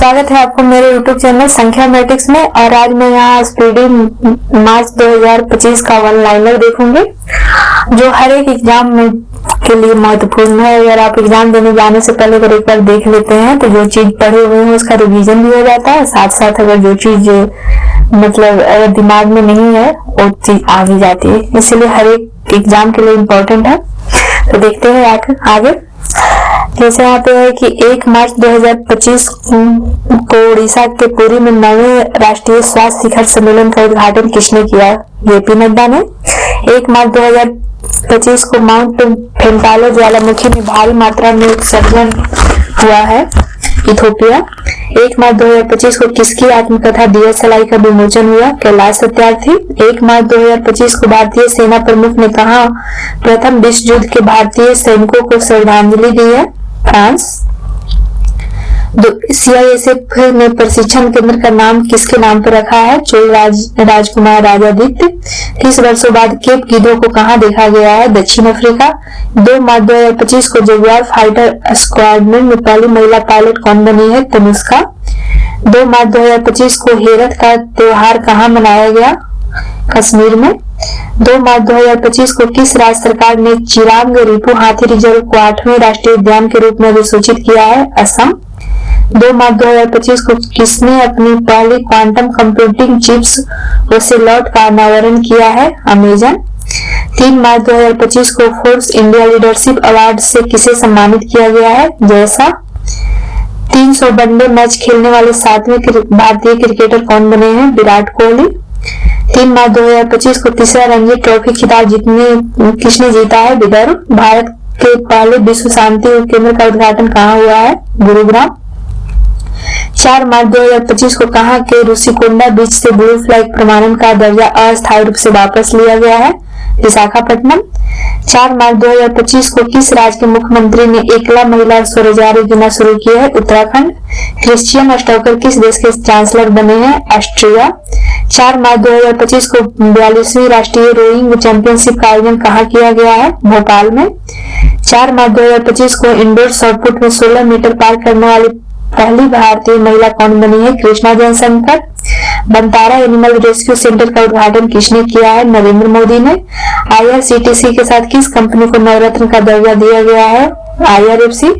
स्वागत है आपको मेरे YouTube चैनल संख्या मैट्रिक्स में। और आज मैं यहाँ स्पीडी मार्च 2025 का वन लाइनर देखूंगी जो हर एक एग्जाम में के लिए महत्वपूर्ण है। अगर आप एग्जाम देने जाने से पहले अगर एक बार देख लेते हैं तो जो चीज पढ़े हुए हैं उसका रिवीजन भी हो जाता है, साथ साथ अगर जो चीज मतलब अगर दिमाग में नहीं है वो चीज आ भी जाती है, इसलिए हर एक एग्जाम के लिए इम्पोर्टेंट है। तो देखते हैं आगे। जैसे यहाँ पे है कि 1 मार्च 2025 को उड़ीसा के पुरी में 9वें राष्ट्रीय स्वास्थ्य शिखर सम्मेलन का उद्घाटन किसने किया? जेपी नड्डा ने। 1 मार्च 2025 को माउंट फेंटालो ज्वालामुखी में भारी मात्रा में उत्सर्जन हुआ है, इथोपिया। 1 मार्च 2025 को किसकी आत्मकथा DSLI का विमोचन हुआ? कैलाश सत्यार्थी। 1 मार्च 2025 को भारतीय सेना प्रमुख ने कहा प्रथम विश्व युद्ध के भारतीय सैनिकों को श्रद्धांजलि दी है? फ्रांस। CISF ने प्रशिक्षण केंद्र का नाम किसके नाम पर रखा है? चोल राजकुमार राजादित्य। 30 वर्षों बाद केप गिद्धों को कहां देखा गया है? दक्षिण अफ्रीका। 2 मार्च 2025 को जगुआर फाइटर स्क्वाड्रन में पहली महिला पायलट कौन बनी है? तनुष्का। 2 मार्च 2025 को हेरत का त्योहार कहां मनाया गया? कश्मीर में। 2 मार्च 2025 को किस राज्य सरकार ने चिरांग रिपु हाथी रिजर्व को 8वें राष्ट्रीय उद्यान के रूप में अधिसूचित किया है? असम। 2 मार्च 2025 को किसने अपनी पहली क्वांटम कंप्यूटिंग चिप्स ओसेलॉट का अनावरण किया है? अमेजन। 3 मार्च 2025 को फोर्ब्स इंडिया लीडरशिप अवार्ड से किसे सम्मानित किया गया है? जैसा। 300 वनडे मैच खेलने वाले 7वें भारतीय क्रिकेटर कौन बने हैं? विराट कोहली। 3 मार्च 2025 को तीसरा रणजी ट्रॉफी खिताब किसने जीता है? विदर्भ। भारत के पहले विश्व शांति केंद्र का उद्घाटन कहाँ हुआ है? गुरुग्राम। 4 मार्च 2025 को कहां के रुषिकोंडा बीच से ब्लू फ्लैग प्रमाणन का दर्जा अस्थायी रूप से वापस लिया गया है? विशाखापट्टनम। 4 मार्च 2025 को किस राज्य के मुख्यमंत्री ने एकला महिला स्वरोजगार योजना शुरू की है? उत्तराखंड। क्रिश्चियन स्टोकर किस देश के चांसलर बने हैं? ऑस्ट्रिया। 4 मार्च 2025 को 42वीं राष्ट्रीय रोइंग चैंपियनशिप का आयोजन कहाँ किया गया है? भोपाल में। 4 मार्च 2025 को इंडोर शॉटपुट में 16 मीटर पार करने वाली पहली भारतीय महिला कौन बनी है? Krishna Jayshankar. Vantara animal rescue centre का उद्घाटन किसने किया है? नरेंद्र मोदी ने। IRCTC के साथ किस कंपनी को नवरत्न का दर्जा दिया गया है? IRFC।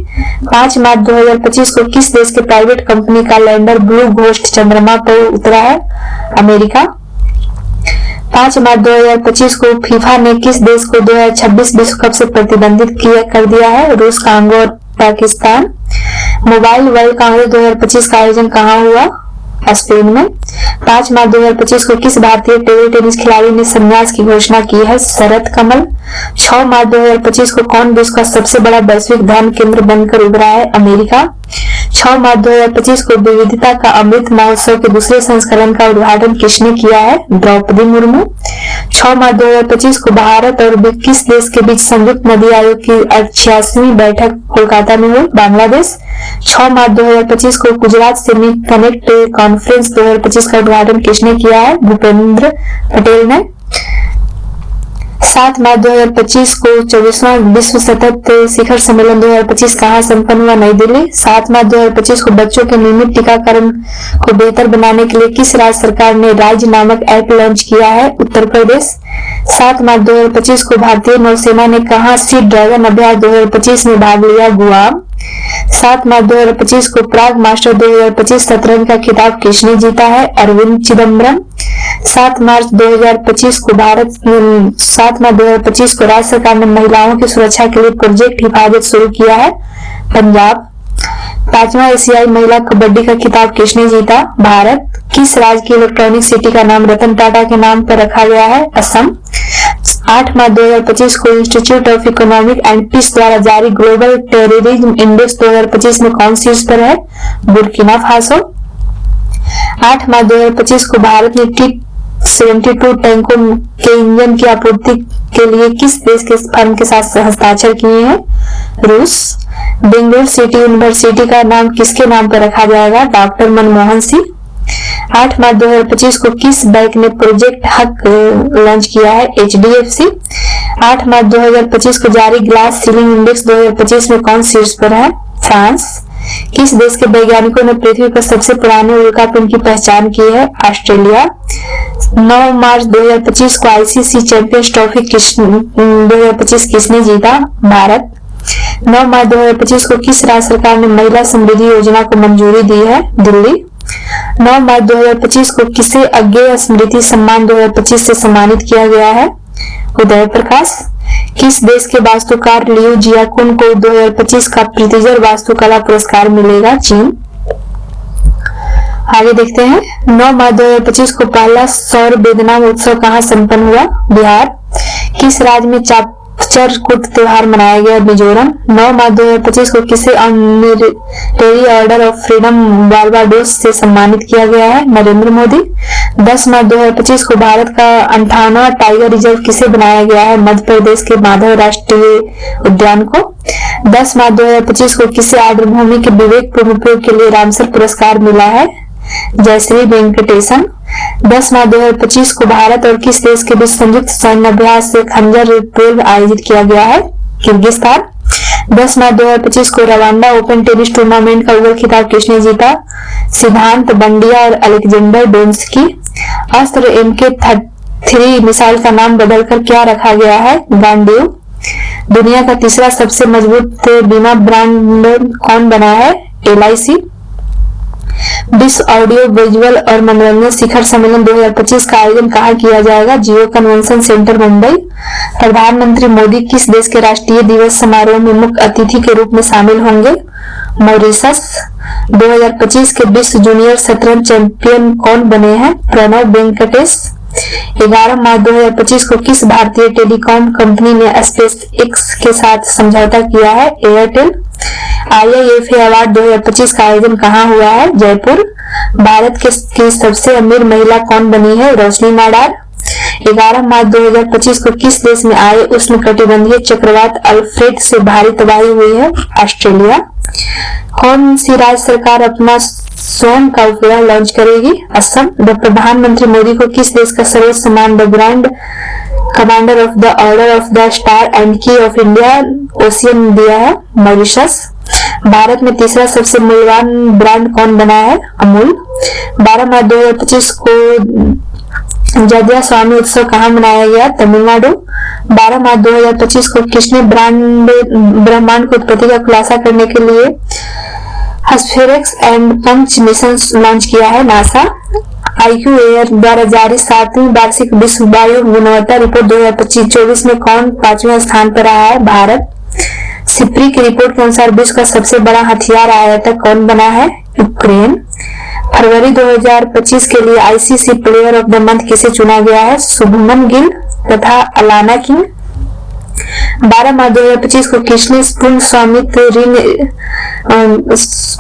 5 मार्च 2025 को किस देश के प्राइवेट कंपनी का लैंडर ब्लू घोस्ट चंद्रमा पर उतरा है? अमेरिका। 5 मार्च 2025 को फीफा ने किस देश को 2026 विश्व कप से प्रतिबंधित कर दिया है? रूस, कांगो और पाकिस्तान। मोबाइल वर्ल्ड कांग्रेस 2025 का आयोजन कहाँ हुआ? स्पेन में। 5 मार्च 2025 को किस भारतीय टेबल टेनिस खिलाड़ी ने संन्यास की घोषणा की है? शरद कमल। 6 मार्च 2025 को कौन विश्व का सबसे बड़ा वैश्विक ध्यान केंद्र बनकर उभरा है? अमेरिका। 6 मार्च 2025 को विविधता का अमृत महोत्सव के दूसरे संस्करण का उद्घाटन किसने किया है? द्रौपदी मुर्मू। 6 मार्च 2025 को भारत और किस देश के बीच संयुक्त नदी आयोग की 88वीं बैठक कोलकाता में हुई? बांग्लादेश। 6 मार्च 2025 को गुजरात सेमी कनेक्ट कॉन्फ्रेंस 2025 का उद्घाटन किसने किया है? भूपेंद्र पटेल ने। 7 मार्च 2025 को 24वां विश्व सतत शिखर सम्मेलन 2025 कहाँ संपन्न हुआ? नई दिल्ली। 7 मार्च 2025 को बच्चों के नियमित टीकाकरण को बेहतर बनाने के लिए किस राज्य सरकार ने राज्य नामक ऐप लॉन्च किया है? उत्तर प्रदेश। 7 मार्च 2025 को भारतीय नौसेना ने कहा सी ड्रैगन अभ्यास 2025 में भाग लिया? गुआम। 7 मार्च 2025 को प्राग मास्टर 2025 शतरंज का खिताब किसने जीता है? अरविंद चिदम्बरम। 7 मार्च 2025 को 7 मार्च 2025 को राज्य सरकार ने महिलाओं की सुरक्षा के लिए प्रोजेक्ट हिफाजत शुरू किया है? पंजाब। 5वां एशियाई महिला कबड्डी का खिताब किसने जीता? भारत। किस राज्य की इलेक्ट्रॉनिक सिटी का नाम रतन टाटा के नाम पर रखा गया है? असम। 8 मार्च 2025 को institute of economic and peace द्वारा जारी ग्लोबल टेररिज्म इंडेक्स 2025 में कौन शीर्ष पर है? Burkina Faso. 8 मार्च 2025 को भारत ने T-72 टैंकों के इंजन की आपूर्ति के लिए किस देश के फर्म के साथ हस्ताक्षर किए हैं? रूस। बेंगलुरु सिटी यूनिवर्सिटी का नाम किसके नाम पर रखा जाएगा? डॉक्टर मनमोहन सिंह। 8 मार्च 2025 को किस बैंक ने प्रोजेक्ट हक लॉन्च किया है? HDFC। 8 मार्च 2025 को जारी ग्लास सीलिंग इंडेक्स 2025 में कौन शीर्ष पर है? फ्रांस। किस देश के वैज्ञानिकों ने पृथ्वी पर सबसे पुराने उल्कापिंड की पहचान की है? ऑस्ट्रेलिया। 9 मार्च 2025 को आईसीसी चैंपियंस ट्रॉफी 2025 किसने जीता? भारत। 9 मार्च 2025 को किस राज्य सरकार ने महिला समृद्धि योजना को मंजूरी दी है? दिल्ली। 9 मार्च 2025 को किसे अज्ञेय स्मृति सम्मान 2025 से सम्मानित किया गया है? उदय प्रकाश। किस देश के वास्तुकार लियू जियाकुन को 2025 का प्रीतिजर वास्तुकला पुरस्कार मिलेगा? चीन। आगे देखते हैं। 9 मार्च 2025 को पहला सौर वेदनाम उत्सव कहाँ संपन्न हुआ? बिहार। किस राज्य में चापचरकुट त्योहार मनाया गया? मिजोरम। 9 मार्च 2025 को किसे honorary order of freedom Barbados से सम्मानित किया गया है? नरेंद्र मोदी। 10 मार्च 2025 को भारत का 58वां टाइगर रिजर्व किसे बनाया गया है? मध्य प्रदेश के माधव राष्ट्रीय उद्यान को। 10 मार्च 2025 को किसे आर्द्रभूमि के विवेकपूर्ण उपयोग के लिए रामसर पुरस्कार मिला है? जयश्री वेंकटेशन। 10 मार्च 2025 को भारत और किस देश के बीच संयुक्त सैन्य अभ्यास खंजर 12 आयोजित किया गया है? किर्गिस्तान। 10 मार्च 2025 को रवांडा ओपन टेनिस टूर्नामेंट का उगल खिताब किसने जीता? सिद्धांत बंडिया और अलेक्जेंडर डोम्स्की। अस्त्र MK-3 मिसाइल का नाम बदलकर क्या रखा गया है? गांडीव। दुनिया का तीसरा सबसे मजबूत बीमा ब्रांड कौन बना है? LIC। विश्व ऑडियो विजुअल और मनोरंजन शिखर सम्मेलन 2025 का आयोजन कहाँ किया जाएगा? जियो कन्वेंशन सेंटर मुंबई। प्रधानमंत्री मोदी किस देश के राष्ट्रीय दिवस समारोह में मुख्य अतिथि के रूप में शामिल होंगे? मॉरिशस। 2025 के विश्व जूनियर शतरंज चैंपियन कौन बने हैं? प्रणव वेंकटेश। 11 मार्च 2025 को किस भारतीय टेलीकॉम कंपनी ने स्पेस एक्स के साथ समझौता किया है? एयरटेल। IIFA अवार्ड 2025 का आयोजन कहाँ हुआ है? जयपुर। भारत की सबसे अमीर महिला कौन बनी है? रोशनी नाडार। 11 मार्च 2025 को किस देश में आए उष्णकटिबंधीय चक्रवात अल्फ्रेड से भारी तबाही हुई है? ऑस्ट्रेलिया। कौन सी राज्य सरकार अपना स्वयं का उपग्रह लॉन्च करेगी? असम। प्रधानमंत्री मोदी को किस देश का सर्वोच्च सम्मान the grand commander of the order of the star and की ऑफ इंडिया ओशियन दिया है? मॉरिशस। भारत में तीसरा सबसे मूल्यवान ब्रांड कौन बना है? अमूल। 12 मार्च 2025 को जदिया स्वामी उत्सव कहाँ मनाया गया? तमिलनाडु। 12 मार्च 2025 को किसने ब्रह्मांड की उत्पत्ति का खुलासा करने के लिए स्फेरिक्स एंड पंच मिशन लॉन्च किया है? नासा। IQAir द्वारा जारी 7वीं वार्षिक विश्व वायु गुणवत्ता रिपोर्ट 2025-24 में कौन 5वें स्थान पर रहा है? भारत। सिप्री की रिपोर्ट के अनुसार विश्व का सबसे बड़ा हथियार आयातक कौन बना है? यूक्रेन। फरवरी 2025 के लिए ICC player of the month किसे चुना गया है? शुभमन गिल तथा अलाना किंग। 12 मार्च 2025 को किसने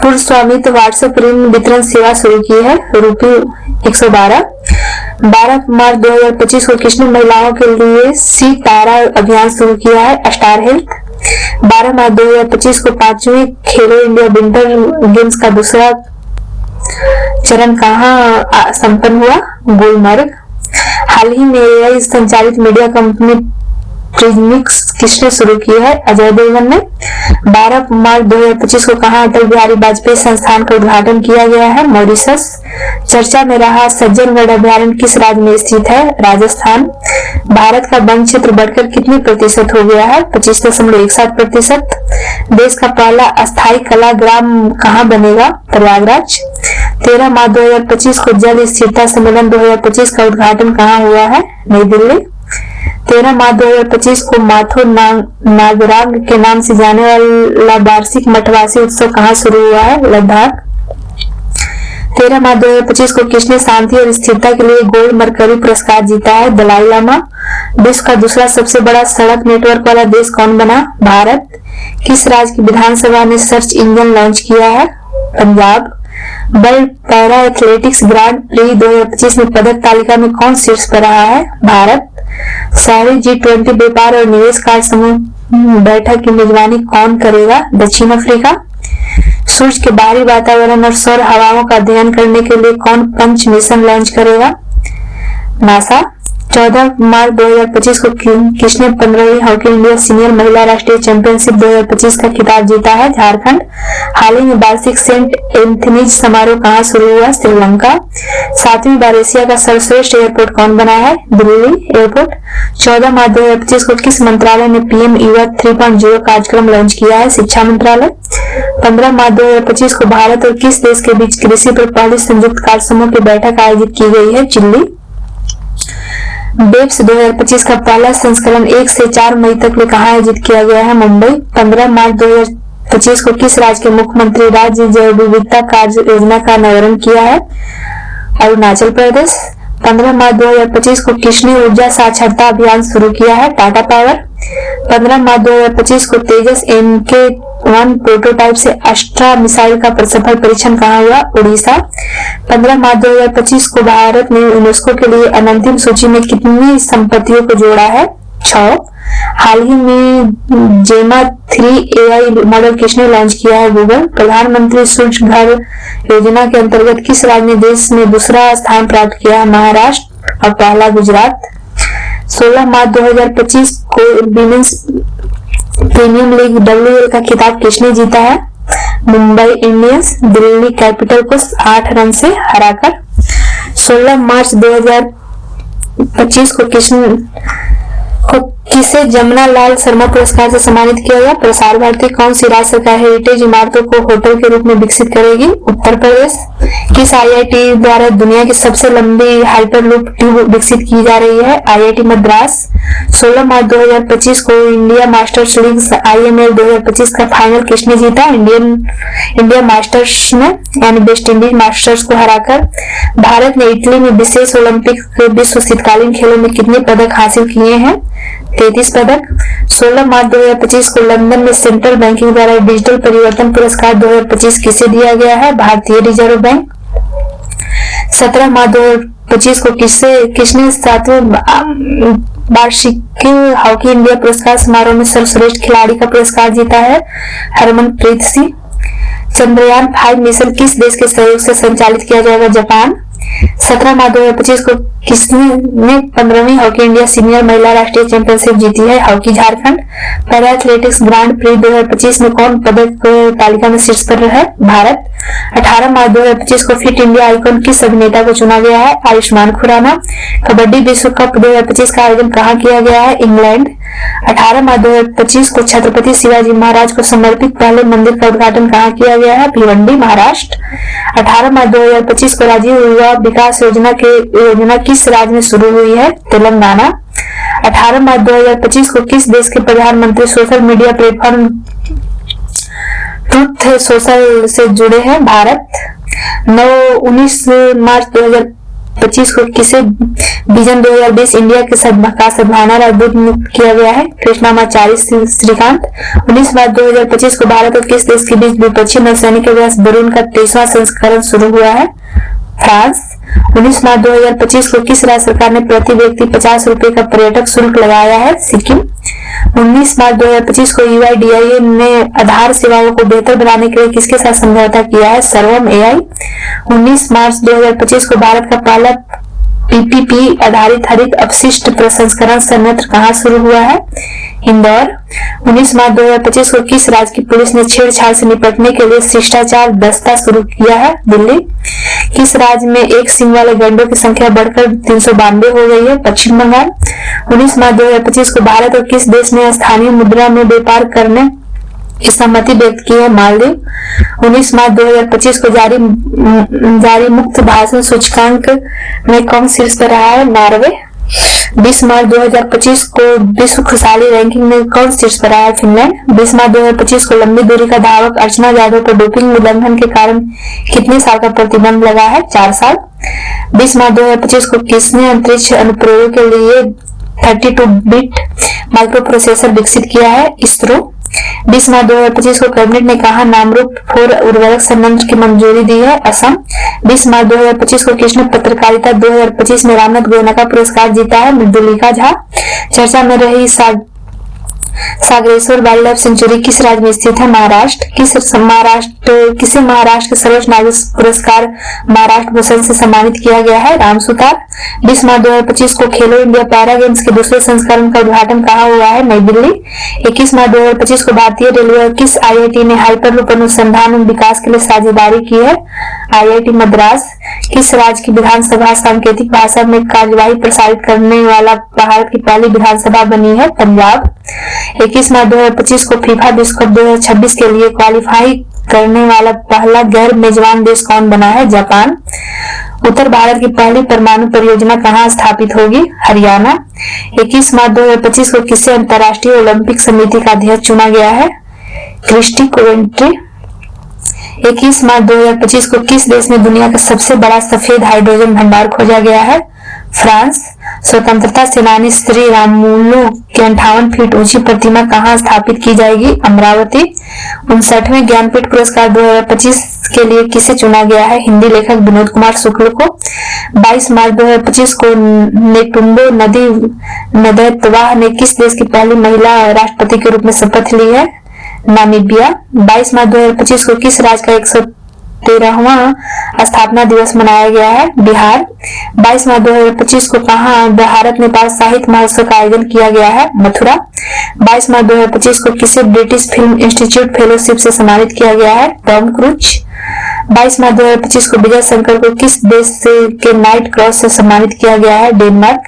पूर्ण स्वामित्व व्हाट्सएप ऋण वितरण सेवा शुरू की है? ₹112। 12 मार्च 2025 को किसने महिलाओं के लिए सी तारा अभियान शुरू किया है? Star health. 12 मार्च 2025 को 5वें खेलो इंडिया विंटर गेम्स का दूसरा चरण कहाँ संपन्न हुआ? गुलमर्ग। हाल ही में AI संचालित मीडिया कंपनी प्रिज्मिक्स किसने शुरू की है? अजय देवगन ने। 12 मार्च 2025 को कहाँ अटल बिहारी वाजपेयी संस्थान का उद्घाटन किया गया है? मॉरिशस। चर्चा में रहा सज्जनगढ़ अभ्यारण्य किस राज्य में स्थित है? राजस्थान। भारत का वन क्षेत्र बढ़कर कितने प्रतिशत हो गया है? 25.17%। देश का पहला अस्थायी कला ग्राम कहाँ बनेगा? प्रयागराज। 13 मार्च 2025 को जल स्थिरता सम्मेलन 2025 का उद्घाटन कहाँ हुआ है? नई दिल्ली। 13 मार्च 2025 को माथुर नागराग के नाम से जाने वाला वार्षिक मठवासी उत्सव कहाँ शुरू हुआ है? लद्दाख। 13 मार्च 2025 को किसने शांति और स्थिरता के लिए गोल्ड मरकरी पुरस्कार जीता है? दलाई लामा। विश्व का दूसरा सबसे बड़ा सड़क नेटवर्क वाला देश कौन बना? भारत। किस राज्य की विधानसभा ने सर्च इंजन लॉन्च किया है? Punjab. World para athletics grand pre 2025 में पदक तालिका में कौन शीर्ष पर रहा है? भारत। शहरी G20 व्यापार और निवेश कार्य समूह बैठक की मेजबानी कौन करेगा? दक्षिण अफ्रीका। सूरज के बाहरी वातावरण और सौर हवाओं का अध्ययन करने के लिए कौन पंच मिशन लॉन्च करेगा? नासा। 14 मार्च 2025 को किसने 15वीं हॉकी इंडिया सीनियर महिला राष्ट्रीय चैंपियनशिप 2025 का खिताब जीता है? झारखंड। हाल ही में वार्षिक सेंट एंथनीज समारोह कहाँ शुरू हुआ? श्रीलंका। 7वीं बार एशिया का सर्वश्रेष्ठ एयरपोर्ट कौन बना है? दिल्ली एयरपोर्ट। 14 मार्च 2025 को किस मंत्रालय ने पीएम युवा 3.0 कार्यक्रम लॉन्च किया है? शिक्षा मंत्रालय। 15 मार्च 2025 को भारत और किस देश के बीच कृषि पर पहली संयुक्त कार्य समूह की बैठक आयोजित की गई है? चिली। बेप्स 2025 का पहला संस्करण 1 से 4 मई तक में कहाँ आयोजित किया गया है? मुंबई। 15 मार्च 2025 को किस राज्य के मुख्यमंत्री राज्य जैव विविधता कार्य योजना का अनावरण किया है? अरुणाचल प्रदेश। 15 मार्च 2025 को किसने ऊर्जा साक्षरता अभियान शुरू किया है? टाटा पावर। 15 मार्च 2025 को तेजस MK1 प्रोटोटाइप से अस्त्रा मिसाइल का सफल परीक्षण कहाँ हुआ? उड़ीसा। 15 मार्च 2025 को भारत ने यूनेस्को के लिए अंतिम सूची में कितनी संपत्तियों को जोड़ा है? 6। हाल ही में जेमा 3 AI मॉडल किसने लॉन्च किया है? गूगल। प्रधानमंत्री सूर्य घर योजना के अंतर्गत किस राज्य ने देश में दूसरा स्थान प्राप्त किया है? महाराष्ट्र और पहला गुजरात। 16 मार्च 2025 को विमेंस प्रीमियम लीग WL का खिताब किसने जीता है? मुंबई इंडियंस। दिल्ली कैपिटल को 8 रन से हराकर। 16 मार्च 2025 को किसे जमुना लाल शर्मा पुरस्कार से सम्मानित किया गया? प्रसार भारती। कौन सी राज्य सरकार हेरिटेज इमारतों को होटल के रूप में विकसित करेगी? उत्तर प्रदेश। किस IIT द्वारा दुनिया की सबसे लंबी हाइपरलूप ट्यूब विकसित की जा रही है? IIT मद्रास। 16 मार्च 2025 को इंडिया मास्टर्स लीग IML 2025 का फाइनल किसने जीता? इंडिया मास्टर्स ने यानी वेस्ट इंडीज मास्टर्स को हराकर। भारत ने इटली में विशेष ओलंपिक विश्व शीतकालीन खेलों में कितने पदक हासिल किए हैं? 33 पदक। 16 मार्च 2025 को लंदन में सेंट्रल बैंकिंग द्वारा डिजिटल परिवर्तन पुरस्कार 2025 किसे दिया गया है? भारतीय रिजर्व बैंक। 17 मार्च 2025 को किसने 7वें वार्षिक हॉकी इंडिया पुरस्कार समारोह में सर्वश्रेष्ठ खिलाड़ी का पुरस्कार जीता है? हरमनप्रीत सिंह। चंद्रयान 5 मिशन किस देश के सहयोग से संचालित किया जाएगा? जापान। 17 मार्च 2025 को किसने 15वीं हॉकी इंडिया सीनियर महिला राष्ट्रीय चैंपियनशिप जीती है? Hockey Jharkhand. Para athletics grand pre 2025 में कौन पदक तालिका में शीर्ष पर है? भारत। 18 मार्च 2025 को फिट इंडिया आइकॉन किस अभिनेता को चुना गया है? आयुष्मान खुराना। कबड्डी विश्व कप 2025 का आयोजन कहाँ किया गया है? इंग्लैंड। 18 मार्च 2025 को छत्रपति शिवाजी महाराज को समर्पित पहले मंदिर का उद्घाटन कहाँ किया गया है? भिवंडी महाराष्ट्र। 18 मार्च 2025 को राजीव युवा विकास योजना किस राज्य में शुरू हुई है? तेलंगाना। 18 मार्च 2025 को किस देश के प्रधानमंत्री social media platform truth social से जुड़े हैं? भारत। 19 मार्च 2025 को किसे विजन 2020 इंडिया के सद्भावना राजदूत नियुक्त किया गया है? कृष्णामाचारी श्रीकांत। 19 मार्च 2025 को भारत और किस देश के बीच द्विपक्षीय नौसैनिक अभ्यास बरून का 23वां संस्करण शुरू हुआ है? फ्रांस। 19 मार्च 2025 को किस राज्य सरकार ने प्रति व्यक्ति 50 रुपए का पर्यटक शुल्क लगाया है? सिक्किम। 19 मार्च 2025 को UIDAI ने आधार सेवाओं को बेहतर बनाने के लिए किसके साथ समझौता किया है? सर्वम AI। 19 मार्च 2025 को भारत का पहला PPP आधारित हरित अपशिष्ट प्रसंस्करण संयंत्र कहाँ शुरू हुआ है? इंदौर। 19 मार्च 2025 को किस राज्य की पुलिस ने छेड़छाड़ से निपटने के लिए शिष्टाचार दस्ता शुरू किया है? दिल्ली। किस राज्य में एक सींग वाले गैंडों की संख्या बढ़कर 392 हो गई है? पश्चिम बंगाल। 19 मार्च 2025 को भारत और किस देश ने स्थानीय मुद्रा में व्यापार करने की सहमति व्यक्त की है? मालदीव। 19 मार्च 2025 को जारी मुक्त भाषण सूचकांक में कौन शीर्ष पर रहा है? नॉर्वे। 20 मार्च 2025 को विश्व खुशहाली रैंकिंग में कौन शीर्ष पर रहा है? फिनलैंड। 20 मार्च 2025 को लंबी दूरी का धावक अर्चना जाधव पर डोपिंग उल्लंघन के कारण कितने साल का प्रतिबंध लगा है? 4 साल। 20 मार्च 2025 को किसने अंतरिक्ष अनुप्रयोग के लिए 32 बिट माइक्रो प्रोसेसर विकसित किया है? इसरो। 20 मार्च 2025 को कैबिनेट ने कहा नामरूप 4 उर्वरक संयंत्र की मंजूरी दी है? असम। 20 मार्च 2025 को किसने पत्रकारिता 2025 में रामनाथ गोयना का पुरस्कार जीता है? मृदुलिका झा। चर्चा में रही सागरेश्वर वाइल्ड लाइफ सेंचुरी किस राज्य में स्थित है? महाराष्ट्र। किसे महाराष्ट्र के सर्वोच्च नागरिक पुरस्कार महाराष्ट्र भूषण से सम्मानित किया गया है? राम सुतार। 20 मार्च 2025 को खेलो इंडिया पैरा गेम्स के दूसरे संस्करण का उद्घाटन कहाँ हुआ है? नई दिल्ली। 21 मार्च 2025 को भारतीय रेलवे और किस आईआईटी ने हाइपरलूप अनुसंधान और विकास के लिए साझेदारी की है? आईआईटी मद्रास। किस राज्य की विधानसभा सांकेतिक भाषा में कार्यवाही प्रसारित करने वाला भारत की पहली विधानसभा बनी है? पंजाब। 21 मार्च 2025 को फीफा विश्व कप 2026 के लिए क्वालिफाई करने वाला पहला गैर मेजबान देश कौन बना है? जापान। उत्तर भारत की पहली परमाणु परियोजना कहाँ स्थापित होगी? हरियाणा। 21 मार्च 2025 को किसे अंतर्राष्ट्रीय ओलंपिक समिति का अध्यक्ष चुना गया है? Christie Coventry. 21 मार्च 2025 को किस देश में दुनिया का सबसे बड़ा सफेद हाइड्रोजन भंडार खोजा गया है? फ्रांस। स्वतंत्रता सेनानी श्री रामुलु की 58 फीट ऊंची प्रतिमा कहाँ स्थापित की जाएगी? अमरावती। 59वें ज्ञानपीठ पुरस्कार 2025 के लिए किसे चुना गया है? हिंदी लेखक विनोद कुमार शुक्ल को। 22 मार्च 2025 को नेटुम्बो नदैतवाह ने किस देश की पहली महिला राष्ट्रपति के रूप में शपथ ली है? नामीबिया। 22 मार्च 2025 को किस राज्य का 113वां स्थापना दिवस मनाया गया है? बिहार। 22 मार्च 2025 को कहाँ भारत नेपाल साहित्य महोत्सव का आयोजन किया गया है? मथुरा। 22 मार्च 2025 को किसे ब्रिटिश फिल्म इंस्टीट्यूट फेलोशिप से सम्मानित किया गया है? Tom cruise. 22 मार्च 2025 को विजय शंकर को किस देश के नाइट क्रॉस से सम्मानित किया गया है? डेनमार्क।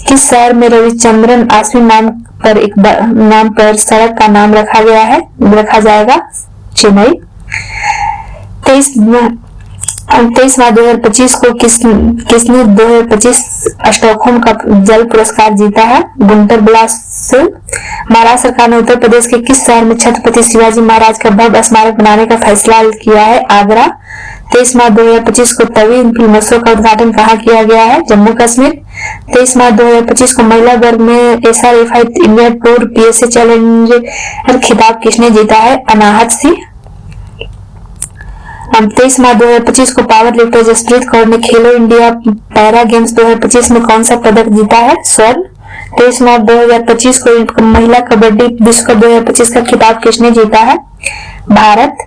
किस शहर में रविचंद्रन अश्विन नाम पर सड़क का नाम रखा जाएगा? चेन्नई। 23 मार्च 2025 को किसने 2025 स्टॉकहोम का जल पुरस्कार जीता है? गुंटर ब्लासुल। महाराष्ट्र सरकार ने उत्तर प्रदेश के किस शहर में छत्रपति शिवाजी महाराज का भव्य स्मारक बनाने का फैसला किया है? आगरा। 23 मार्च 2025 को तवी फिल्मोत्सव का उद्घाटन कहाँ किया गया है? जम्मू कश्मीर। 23 मार्च 2025 को महिला वर्ग में SRFI India tour PSA challenger खिताब किसने जीता है? अनाहत सिंह। 23 मार्च 2025 को पावर लिफ्टर जसप्रीत कौर ने खेलो इंडिया पैरा गेम्स 2025 में कौन सा पदक जीता है? स्वर्ण। 23 मार्च 2025 को महिला कबड्डी विश्व कप 2025 का खिताब किसने जीता है? भारत।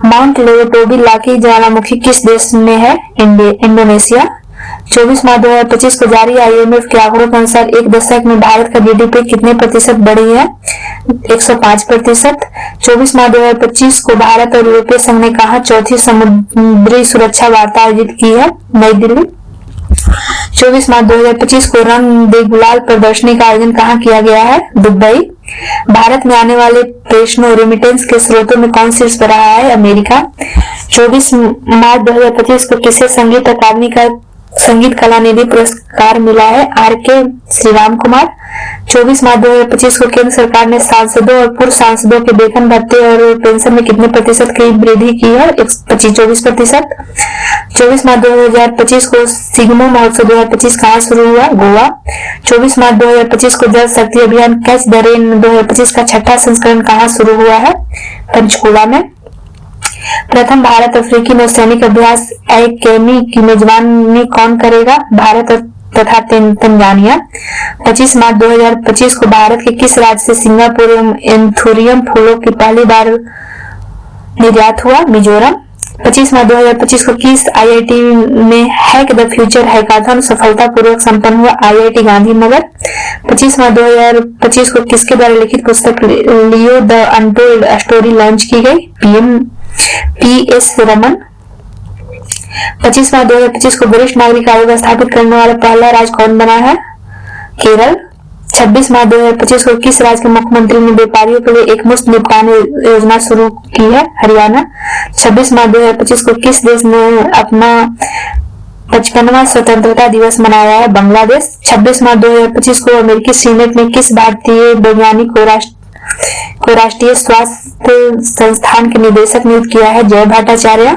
माउंट लेवटोबी लाकी ज्वालामुखी किस देश में है? इंडोनेशिया। 24 मार्च 2025 को जारी IMF के आंकड़ों के अनुसार एक दशक में भारत का GDP कितने प्रतिशत बढ़ी है? 105%। 24 मार्च 2025 को भारत और यूरोपीय संघ ने कहा चौथी समुद्री सुरक्षा वार्ता आयोजित की है? नई दिल्ली। 24 मार्च 2025 को रंग दे गुलाल प्रदर्शनी का आयोजन कहाँ किया गया है? दुबई। भारत में आने वाले प्रेषणों रेमिटेंस के स्रोतों में कौन शीर्ष पर रहा है? अमेरिका। 24 मार्च 2025 को किसे संगीत अकादमी का संगीत कला निधि पुरस्कार मिला है? RK श्रीराम कुमार। 24 मार्च 2025 को केंद्र सरकार ने सांसदों और पूर्व सांसदों के वेतन भत्ते और पेंशन में कितने प्रतिशत की वृद्धि की है? 24%। 24 मार्च 2025 को सिग्मो महोत्सव 2025 कहाँ शुरू हुआ? गोवा। 24 मार्च 2025 को जल शक्ति अभियान कैच द रेन 2025 का छठा संस्करण कहाँ शुरू हुआ है? पंचकुला में। प्रथम भारत अफ्रीकी नौसैनिक अभ्यास ACME की मेजबानी कौन करेगा? भारत तथा तंजानिया। 25 मार्च 2025 को भारत के किस राज्य से सिंगापुर एवं एंथोरियम फूलों की पहली बार निर्यात हुआ? मिजोरम। 25 मार्च 2025 को किस IIT में हैक द फ्यूचर हैकाथन सफलतापूर्वक संपन्न हुआ? IIT गांधीनगर। 25 मार्च 2025 को किसके द्वारा लिखित पुस्तक Leo the untold story launch की गई? PS रमन। 25 मार्च 2025 को वरिष्ठ नागरिक आयोग स्थापित करने वाला पहला राज्य कौन बना है? केरल। 26 मार्च 2025 को किस राज्य के मुख्यमंत्री ने व्यापारियों के लिए एक मुफ्त निपटान योजना शुरू की है? हरियाणा। 26 मार्च 2025 को किस देश ने अपना 55वां स्वतंत्रता दिवस मनाया है? बांग्लादेश। 26 मार्च 2025 को अमेरिकी सीनेट ने किस भारतीय वैज्ञानिक को राष्ट्रीय स्वास्थ्य संस्थान के निदेशक नियुक्त किया है? जय भट्टाचार्य।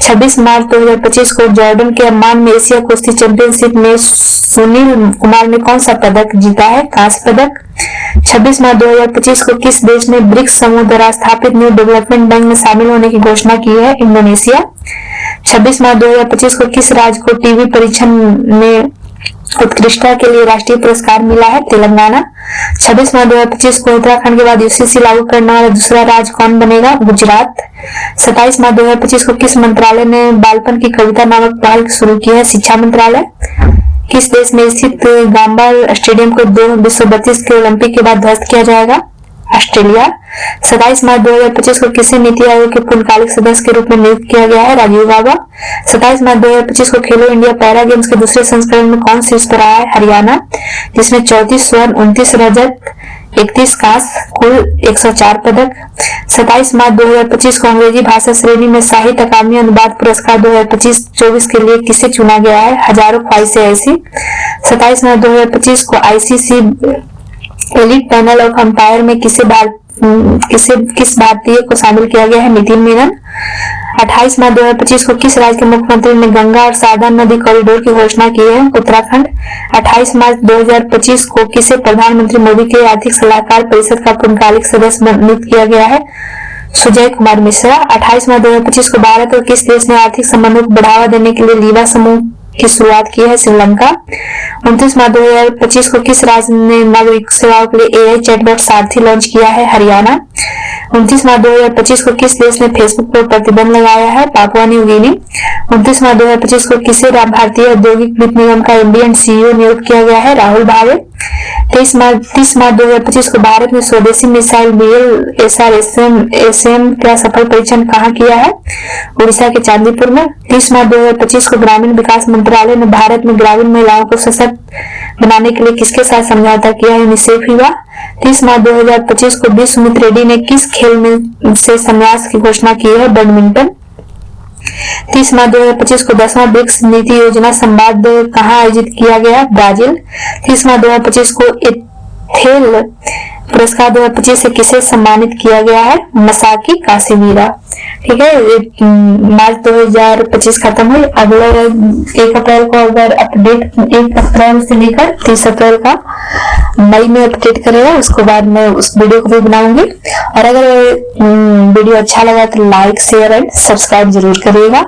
26 मार्च 2025 को जॉर्डन के अम्मान में एशिया कुश्ती चैंपियनशिप में सुनील कुमार ने कौन सा पदक जीता है? कांस्य पदक। 26 मार्च 2025 को किस देश ने ब्रिक्स समूह द्वारा स्थापित न्यू डेवलपमेंट बैंक में शामिल होने की घोषणा की है? इंडोनेशिया। 26 मार्च 2025 को किस राज्य को टीबी परीक्षण में उत्कृष्टता के लिए राष्ट्रीय पुरस्कार मिला है तेलंगाना। 26 मार्च 2025 को उत्तराखंड के बाद यूसीसी लागू करने वाला दूसरा राज्य कौन बनेगा? गुजरात। 27 मार्च 2025 को किस मंत्रालय ने बालपन की कविता नामक पहल शुरू की है? शिक्षा मंत्रालय। किस देश में स्थित गांबा स्टेडियम को 2032 के ओलंपिक के बाद ध्वस्त किया जाएगा? ऑस्ट्रेलिया। 27 मार्च 2025 को किसे नीति आयोग के पूर्णकालिक सदस्य के रूप में नियुक्त किया गया है? राजीव गाबा। 27 मार्च 2025 को खेलो इंडिया पैरा गेम्स के दूसरे संस्करण में कौन शीर्ष पर आया है? हरियाणा, जिसमें 34 स्वर्ण, 29 रजत, 31 कांस्य, कुल 104 पदक। 27 मार्च 2025 को अंग्रेजी भाषा श्रेणी में साहित्य अकादमी अनुवाद पुरस्कार 2025-24 के लिए किसे चुना गया है? हजारों ख्वाहिशें ऐसी। 27 मार्च 2025 को ICC elite panel of umpire में किस भारतीय को शामिल किया गया है? नितिन मेनन। 28 मार्च 2025 को किस राज्य के मुख्यमंत्री ने गंगा और शारदा नदी कॉरिडोर की घोषणा की है? उत्तराखंड। 28 मार्च 2025 को किसे प्रधानमंत्री मोदी के आर्थिक सलाहकार परिषद का पूर्णकालिक सदस्य नियुक्त किया गया है? सुजय कुमार मिश्रा। 28 मार्च 2025 को भारत और किस देश ने आर्थिक संबंधों को बढ़ावा देने के लिए लीवा समूह की शुरुआत की है? श्रीलंका। 29 मार्च 2025 को किस राज्य ने नागरिक सेवाओं के लिए एआई चैटबॉट सारथी लॉन्च किया है? हरियाणा। 29 मार्च 2025 को किस देश ने फेसबुक पर प्रतिबंध लगाया है? Papua New Guinea. 29 मार्च 2025 को किसे भारतीय औद्योगिक वित्त निगम का एमडी एंड सीईओ नियुक्त किया गया है? राहुल भावे। 30 मार्च 2025 को भारत ने स्वदेशी मिसाइल BL-SR-SM का सफल परीक्षण कहाँ किया है? उड़ीसा के चांदीपुर में। 30 मार्च 2025 को ग्रामीण विकास मंत्रालय ने भारत में ग्रामीण महिलाओं को सशक्त बनाने के लिए किसके साथ समझौता किया है? यूनिसेफ युवा। 30 मार्च 2025 को बी सुमित रेड्डी ने किस खेल में से संन्यास की घोषणा की है? बैडमिंटन। 30 मार्च 2025 को 10वां ब्रिक्स नीति योजना संवाद कहाँ आयोजित किया गया? ब्राजील। 30 मार्च 2025 को एथेल पुरस्कार 2025 से किसे सम्मानित किया गया है? मसाकी कासेमीरा। ठीक है, मार्च 2025 खत्म हुई। अगले 1 अप्रैल को अगर अपडेट 1 अप्रैल से लेकर 30 अप्रैल का मई में अपडेट करेगा, उसके बाद मैं उस वीडियो को भी बनाऊंगी। और अगर वीडियो अच्छा लगा तो लाइक, शेयर एंड सब्सक्राइब जरूर करिएगा।